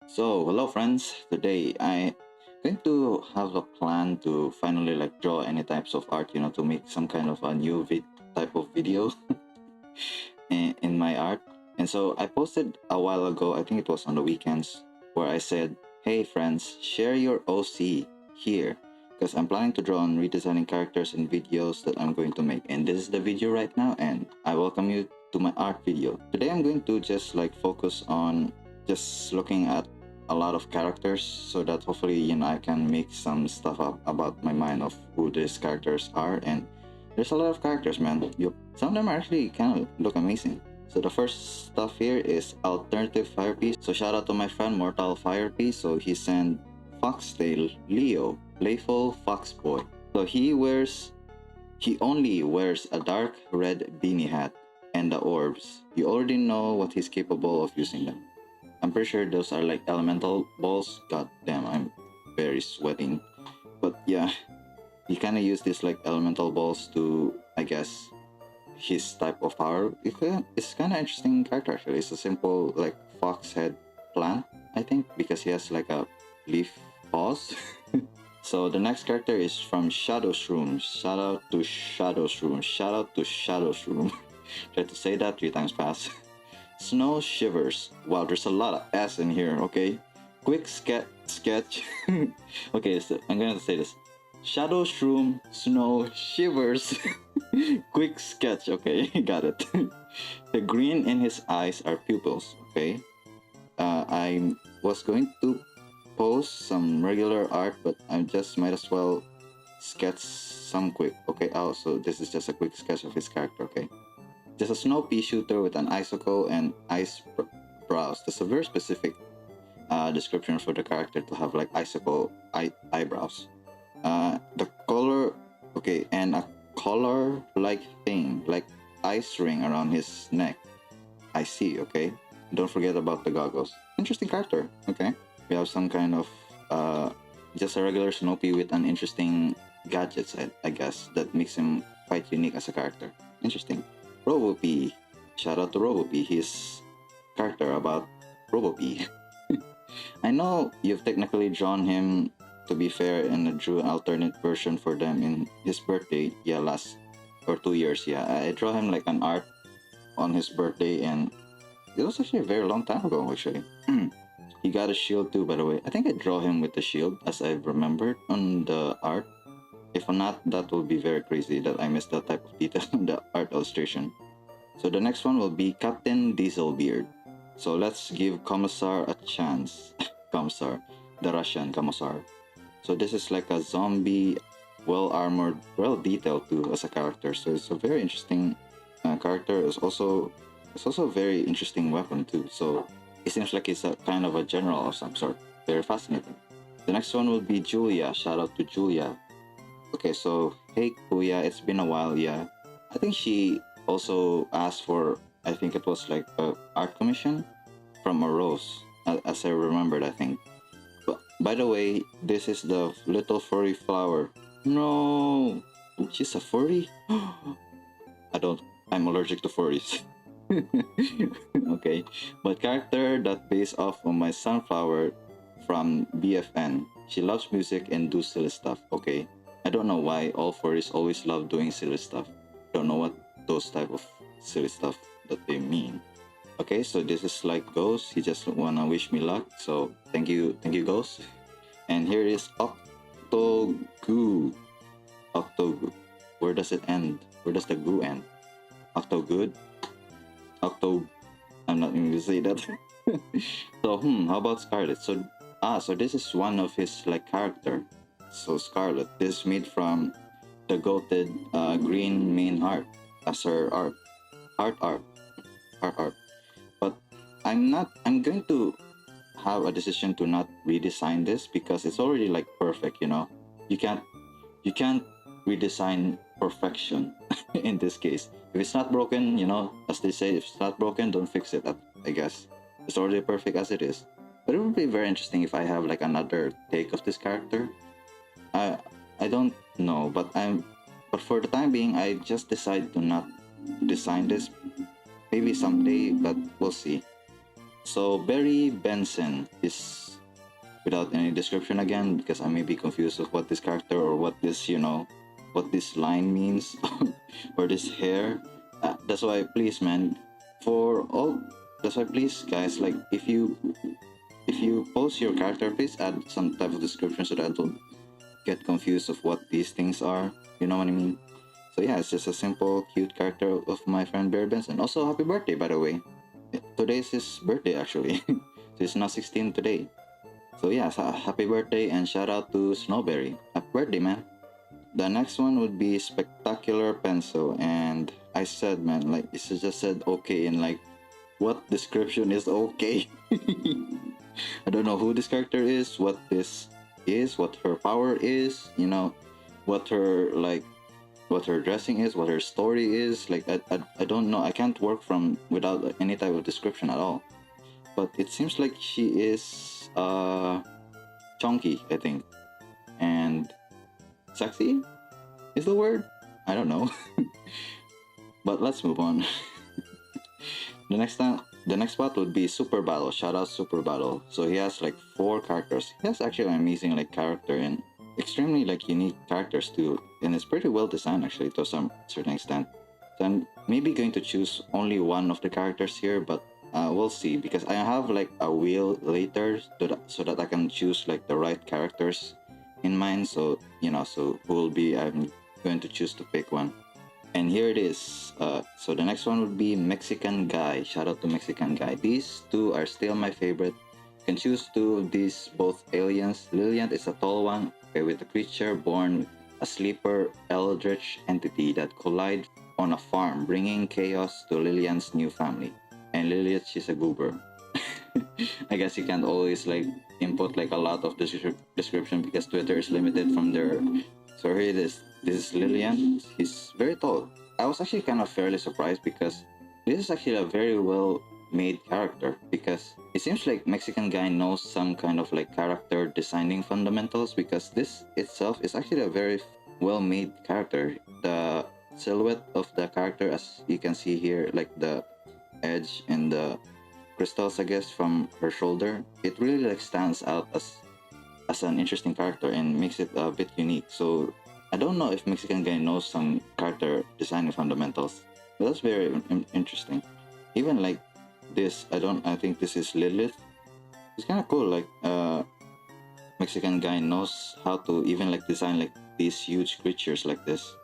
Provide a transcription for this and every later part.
So, hello friends. Today I going to have a plan to finally draw any types of art, to make some kind of a new type of video in my art. And so I posted a while ago, I think it was on the weekends, where I said, "Hey friends, share your OC here because I'm planning to draw on redesigning characters in videos that I'm going to make." And this is the video right now, and I welcome you to my art video. Today I'm going to just focus on just looking at a lot of characters so that hopefully I can make some stuff up about my mind of who these characters are. And there's a lot of characters, man. Some of them actually kind of look amazing. So the first stuff here is alternative firepiece. So shout out to my friend Mortal Firepiece. So he sent Foxtail Leo, playful fox boy. So he only wears a dark red beanie hat and the orbs. You already know what he's capable of using them. I'm pretty sure those are like elemental balls. God damn, I'm very sweating. But yeah, he kind of used these elemental balls to, I guess, his type of power. It's kind of interesting character actually. It's a simple fox head plant, I think, because he has a leaf paws. So the next character is from Shadow Shroom. Shout out to Shadow Shroom. Shout out to Shadow Shroom. Try to say that 3 times fast. Snow Shivers. Wow, there's a lot of S in here, okay? Quick sketch. Okay, so I'm gonna say this. Shadow Shroom, Snow Shivers. Quick sketch, okay? Got it. The green in his eyes are pupils, okay? I was going to post some regular art, but I just might as well sketch some quick, okay? Oh, so this is just a quick sketch of his character, okay? Just a snow pea shooter with an icicle and brows. That's a very specific description for the character to have icicle eyebrows. The color, okay, and a collar like thing, like ice ring around his neck. I see, okay? Don't forget about the goggles. Interesting character, okay? We have some kind of just a regular Snoopy with an interesting gadgets, I guess, that makes him quite unique as a character. Interesting. RoboP. Shout out to RoboP. His character about RoboP. I know you've technically drawn him, to be fair, and drew an alternate version for them in his birthday, yeah, last or 2 years, yeah. I draw him an art on his birthday, and it was actually a very long time ago, actually. He got a shield too, by the way. I think I draw him with the shield, as I remembered on the art. If not, that will be very crazy that I missed that type of detail in the art illustration. So the next one will be Captain Dieselbeard. So let's give Commissar a chance. Commissar, the Russian Commissar. So this is like a zombie, well armored, well detailed too as a character. So it's a very interesting character. It's also a very interesting weapon too. So it seems like it's a kind of a general of some sort. Very fascinating. The next one will be Julia. Shout out to Julia. Okay, so hey Kuya, it's been a while. Yeah, I think she also asked for. I think it was like a art commission from a rose, as I remembered. I think. But by the way, this is the little furry flower. No, she's a furry. I don't. I'm allergic to furries. Okay, but character that based off of my sunflower from BFN. She loves music and do silly stuff. Okay, I don't know why all furries always love doing silly stuff. Don't know what those type of silly stuff that they mean. Okay, so this is like Ghost. He just wanna wish me luck. So thank you, Ghost. And here is Octogoo. Octogoo. Where does it end? Where does the goo end? Octogood. Octo. I'm not going to say that. So how about Scarlet? So this is one of his character. So Scarlet, this is made from the goated green main heart as her art. Heart art. Heart art. But I'm going to have a decision to not redesign this because it's already perfect, You can't redesign perfection in this case. If it's not broken, as they say, if it's not broken, don't fix it. I guess it's already perfect as it is. But it would be very interesting if I have another take of this character. I I don't know, but for the time being, I just decided to not design this. Maybe someday, but we'll see. So Barry Benson is without any description again because I may be confused of what this character or what this what this line means or this hair. That's why please, man, for all that's why please, guys, like if you post your character, please add some type of description so that I don't get confused of what these things are. You know what I mean? So yeah, it's just a simple, cute character of my friend Barry Benson. Also, happy birthday, by the way. Today's his birthday, actually. So he's now 16 today. So yeah, so happy birthday and shout out to Snowberry. Happy birthday, man. The next one would be Spectacular Pencil. And I said, man, like, it just said okay in like, what description is okay? I don't know who this character is, what this is, what her power is, what her like what her dressing is, what her story is. Like I don't know. I can't work from without any type of description at all. But it seems like she is chunky, I think. And sexy is the word? I don't know. But let's move on. The next spot would be Super Battle. Shout out Super Battle. So he has like 4 characters. He has actually an amazing like character and extremely like unique characters too. And it's pretty well designed actually to some certain extent. So I'm maybe going to choose only one of the characters here, but we'll see because I have like a wheel later so that I can choose like the right characters in mind. So so who will be I'm going to choose to pick one. And here it is. So the next one would be Mexican Guy. Shout out to Mexican Guy. These two are still my favorite. You can choose two of these both aliens. Lillian is a tall one, okay, with a creature born a sleeper eldritch entity that collides on a farm, bringing chaos to Lillian's new family. And Lilith, she's a goober. I guess you can't always like input like a lot of description because Twitter is limited from their. So here it is. This is Lillian. He's very tall. I was actually kind of fairly surprised because this is actually a very well made character because it seems like Mexican Guy knows some kind of like character designing fundamentals because this itself is actually a very well made character. The silhouette of the character, as you can see here, like the edge and the crystals, I guess, from her shoulder, it really like stands out as an interesting character and makes it a bit unique. So I don't know if Mexican Guy knows some character design fundamentals, but that's very interesting. Even like this, I think this is Lilith. It's kind of cool. Like Mexican Guy knows how to even like design like these huge creatures like this.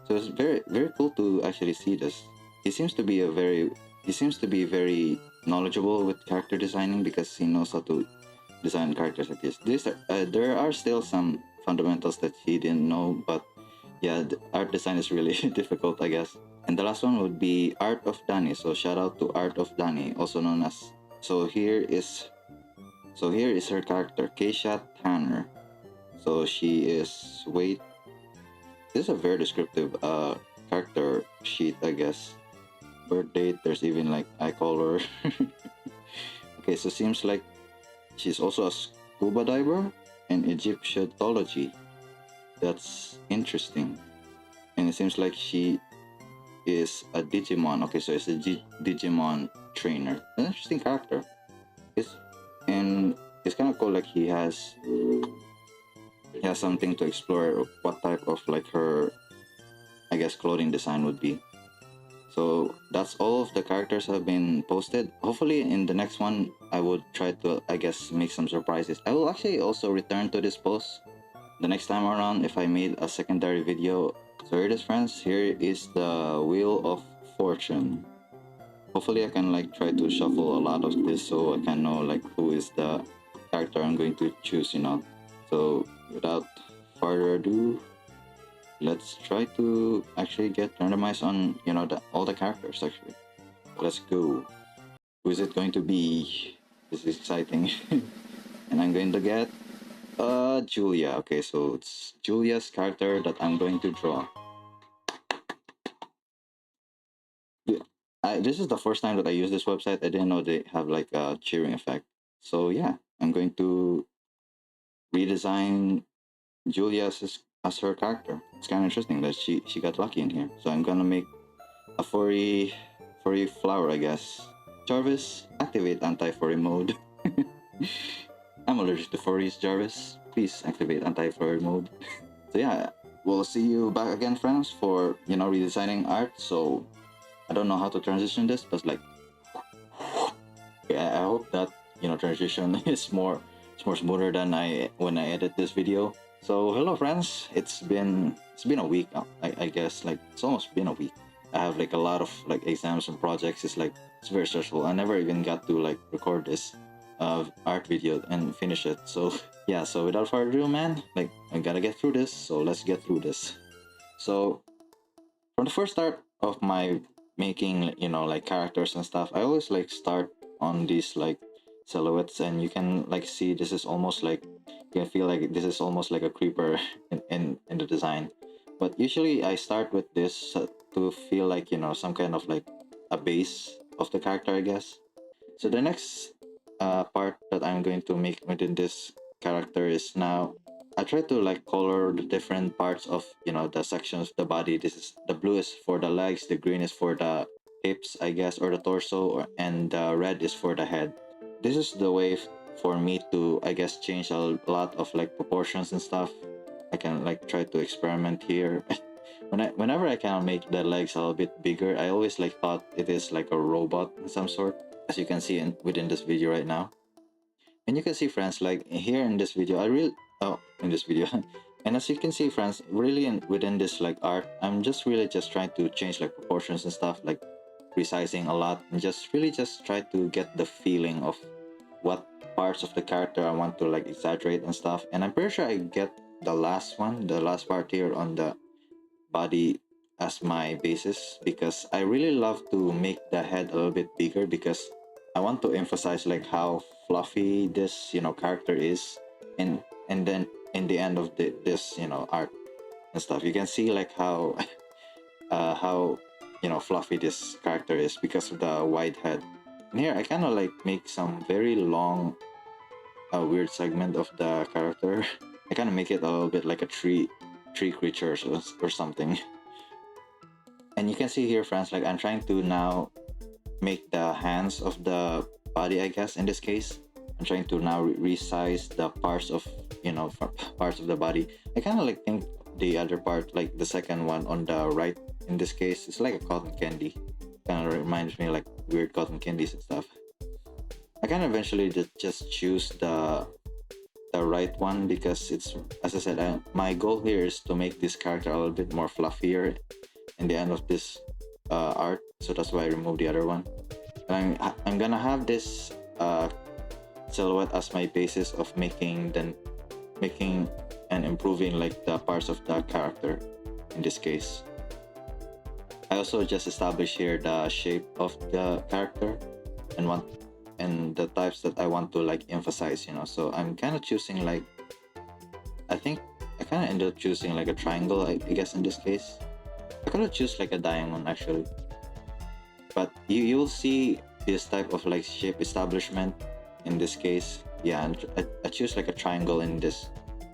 So it's very cool to actually see this. He seems to be very knowledgeable with character designing because he knows how to design characters like this. There are still some fundamentals that he didn't know, but yeah, the art design is really difficult, I guess. And the last one would be Art of Danny. So shout out to Art of Danny, also known as. So here is her character, Keisha Tanner. So she is this is a very descriptive character sheet, I guess. Birth date. There's even like eye color. Okay, so seems like she's also a scuba diver in Egyptology. That's interesting. And it seems like she is a Digimon. Okay, so it's a Digimon trainer. An interesting character. It's and it's kind of cool. Like he has something to explore. What type of like her, I guess, clothing design would be. So that's all of the characters have been posted. Hopefully in the next one I would try to, I guess, make some surprises. I will actually also return to this post the next time around if I made a secondary video. So here it is, friends. Here is the Wheel of Fortune. Hopefully I can like try to shuffle a lot of this so I can know like who is the character I'm going to choose, So without further ado, let's try to actually get randomized on all the characters actually. Let's go. Who is it going to be? This is exciting. And I'm going to get Julia. Okay, so it's Julia's character that I'm going to draw. This is the first time that I use this website. I didn't know they have like a cheering effect. So yeah, I'm going to redesign Julia as her character. It's kind of interesting that she got lucky in here. So I'm gonna make a furry flower, I guess. Jarvis, activate anti-furry mode. I'm allergic to furries, Jarvis. Please activate anti-furry mode. So yeah, we'll see you back again, friends, for redesigning art. So I don't know how to transition this, but like, I hope that transition is more smoother than I when I edit this video. So hello, friends. It's been a week. I guess like it's almost been a week. I have like a lot of like exams and projects. It's very stressful. I never even got to like record this art video and finish it. So yeah. So without further ado, man, like I gotta get through this. So let's get through this. So from the first start of my making like characters and stuff, I always like start on these like silhouettes, and you can like see this is almost like you can feel like this is almost like a creeper in the design. But usually I start with this to feel like some kind of like a base of the character, I guess. So the next part that I'm going to make within this character is now I try to like color the different parts of the sections of the body. This is the blue is for the legs, the green is for the hips, I guess, or the torso, and the red is for the head. This is the way for me to, I guess, change a lot of like proportions and stuff. I can like try to experiment here. Whenever I can make the legs a little bit bigger, I always like thought it is like a robot of some sort, as you can see within this video right now. And you can see, friends, like here in this video, in this video, and as you can see, friends, really within this like art, I'm just really just trying to change like proportions and stuff, like resizing a lot, and just really just try to get the feeling of what parts of the character I want to like exaggerate and stuff. And I'm pretty sure I get the last part here on the body as my basis, because I really love to make the head a little bit bigger, because I want to emphasize like how fluffy this character is, and then in the end of this art and stuff, you can see like how how fluffy this character is because of the wide head. And here I kind of like make some very long weird segment of the character. I kind of make it a little bit like a tree creature or something. And you can see here, friends, like I'm trying to now make the hands of the body, I guess, in this case. I'm trying to now resize the parts of parts of the body. I kind of like think the other part, like the second one on the right, in this case, it's like a cotton candy. Kind of reminds me like weird cotton candies and stuff. I kind of eventually just choose the right one, because it's, as I said, my goal here is to make this character a little bit more fluffier in the end of this art. So that's why I removed the other one. And I'm gonna have this silhouette as my basis of making and improving like the parts of the character in this case. I also just established here the shape of the character and the types that I want to like emphasize, so I'm kind of choosing like, I think I kind of ended up choosing like a triangle, I guess, in this case. I could have choose like a diamond actually, but you'll see this type of like shape establishment in this case. Yeah, and I choose like a triangle in this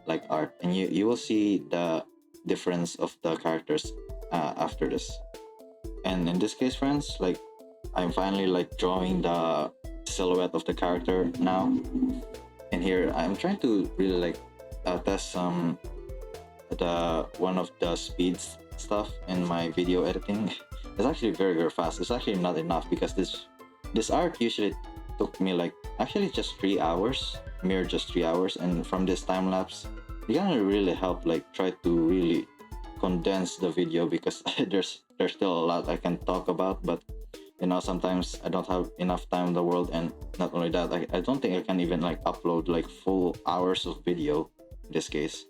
like art, and you will see the difference of the characters after this. And in this case, friends, like I'm finally like drawing the silhouette of the character now. And here I'm trying to really like test some the one of the speeds stuff in my video editing. It's actually very fast. It's actually not enough, because this art usually took me like actually just 3 hours, mere just 3 hours. And from this time lapse, you gotta really help like try to really condense the video, because there's still a lot I can talk about, but sometimes I don't have enough time in the world. And not only that, I don't think I can even like upload like full hours of video in this case.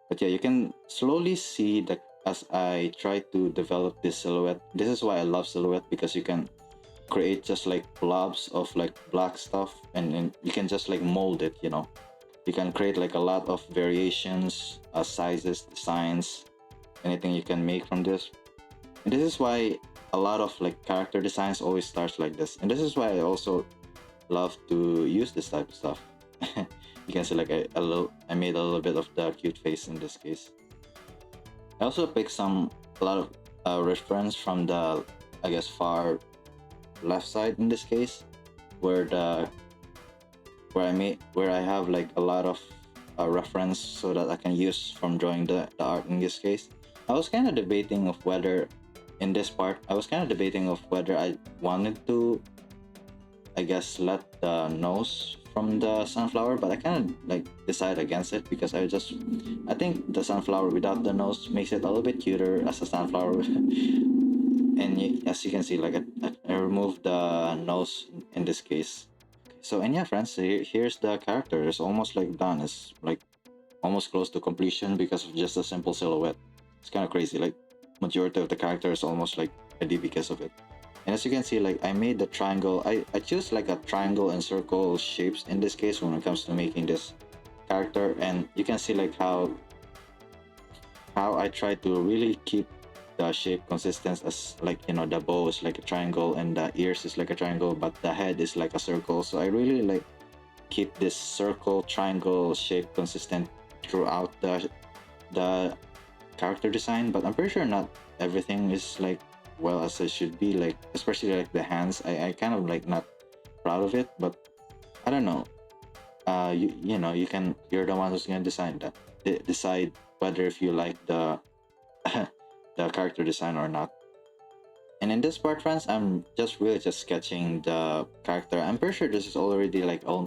But yeah, you can slowly see that as I try to develop this silhouette. This is why I love silhouette, because you can create just like blobs of like black stuff, and you can just like mold it. You can create like a lot of variations, sizes, designs, anything you can make from this. And this is why a lot of like character designs always starts like this. And this is why I also love to use this type of stuff. You can see like I made a little bit of the cute face in this case. I also picked a lot of reference from the, I guess, left side in this case, where the where I have like a lot of reference so that I can use from drawing the art in this case. I was kind of debating of whether in this part I was kind of debating of whether I wanted to, I guess, let the nose from the sunflower, but I kind of like decide against it because I think the sunflower without the nose makes it a little bit cuter as a sunflower. And as you can see, like I removed the nose in this case. So and yeah, friends, here's the character. It's almost like done. It's like almost close to completion because of just a simple silhouette. It's kind of crazy. Like majority of the character is almost like ready because of it. And as you can see, like I made the triangle. I choose like a triangle and circle shapes in this case when it comes to making this character. And you can see like how I try to really keep the shape consistent, as like the bow is like a triangle and the ears is like a triangle, but the head is like a circle. So I really like keep this circle triangle shape consistent throughout the character design. But I'm pretty sure not everything is like well as it should be, like especially like the hands. I kind of like not proud of it, but I don't know. You're the one who's gonna decide that. Decide whether if you like the the character design or not. And in this part, friends, I'm just really just sketching the character. I'm pretty sure this is already like a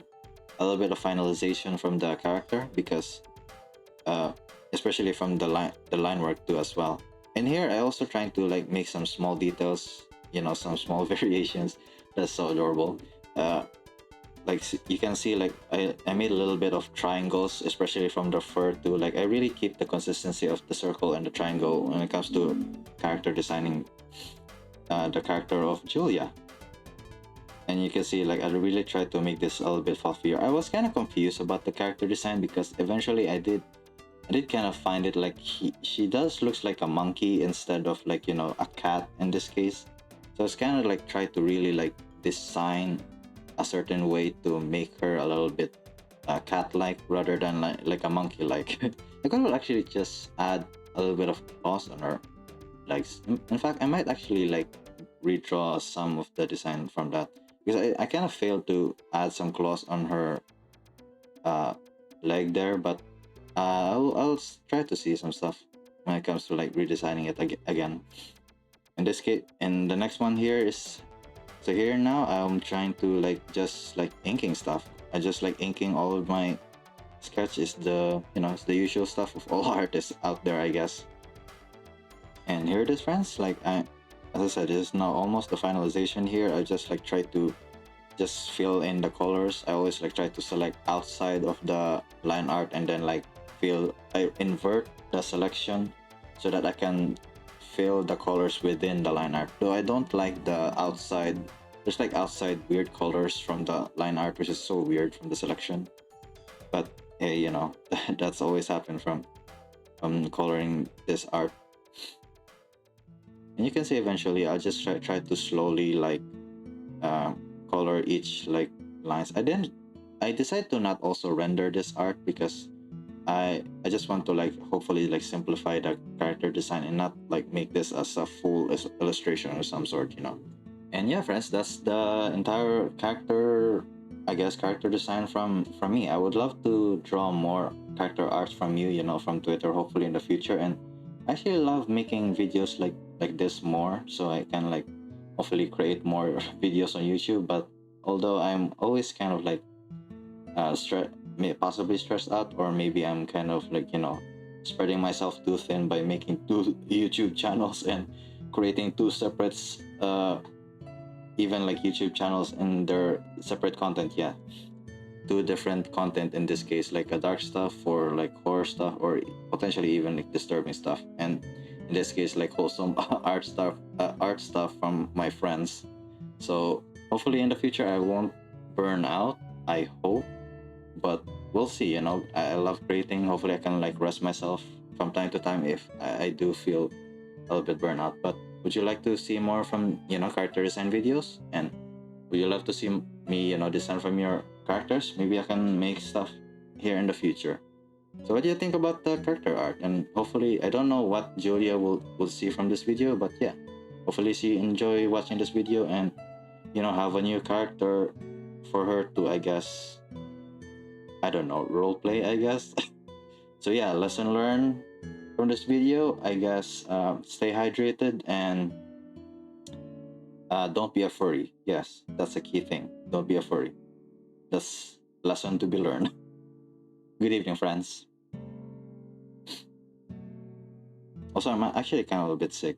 little bit of finalization from the character because uh especially from the line work too as well. And here I also trying to like make some small details, some small variations. That's so adorable. Like you can see like I made a little bit of triangles, especially from the fur too. Like I really keep the consistency of the circle and the triangle when it comes to character designing the character of Julia. And you can see like I really tried to make this a little bit fluffier. I was kind of confused about the character design because eventually I did kind of find it like she does looks like a monkey instead of like a cat in this case. So it's kind of like try to really like design a certain way to make her a little bit cat-like rather than like a monkey-like. I could actually just add a little bit of claws on her legs. In fact, I might actually like redraw some of the design from that because I kind of failed to add some claws on her uh, leg there, but I'll try to see some stuff when it comes to like redesigning it again. In this case, and the next one here is so here now I'm trying to like just like inking stuff. I just like inking all of my sketch is it's the usual stuff of all artists out there, I guess. And here it is, friends. Like as I said, this is now almost the finalization here. I just like try to just fill in the colors. I always like try to select outside of the line art and then like I invert the selection so that I can fill the colors within the line art. Though I don't like the outside, there's like outside weird colors from the line art, which is so weird from the selection. But hey, that's always happened from coloring this art. And you can see eventually I'll just try to slowly like uh, color each like lines. I decided to not also render this art because I just want to like hopefully like simplify the character design and not like make this as a full illustration or some sort. And yeah, friends, that's the entire character, I guess, character design from me. I would love to draw more character arts from you, from Twitter, hopefully in the future. And I actually love making videos like this more, so I can like hopefully create more videos on YouTube. But although I'm always kind of like possibly stressed out, or maybe I'm kind of like spreading myself too thin by making two YouTube channels and creating two separate even like YouTube channels and their separate content. Yeah, two different content in this case, like a dark stuff or like horror stuff, or potentially even like disturbing stuff, and in this case like wholesome art stuff from my friends. So hopefully in the future I won't burn out, I hope, but we'll see. I love creating. Hopefully I can like rest myself from time to time if I do feel a little bit burnout. But would you like to see more from character design videos? And would you love to see me design from your characters? Maybe I can make stuff here in the future. So what do you think about the character art? And hopefully, I don't know what Julia will see from this video, but yeah, hopefully she enjoy watching this video. And have a new character for her to, I guess, I don't know, role play, I guess. So yeah, lesson learned from this video, I guess. Stay hydrated and don't be a furry. Yes, that's a key thing. Don't be a furry. That's lesson to be learned. Good evening, friends. Also, I'm actually kind of a bit sick.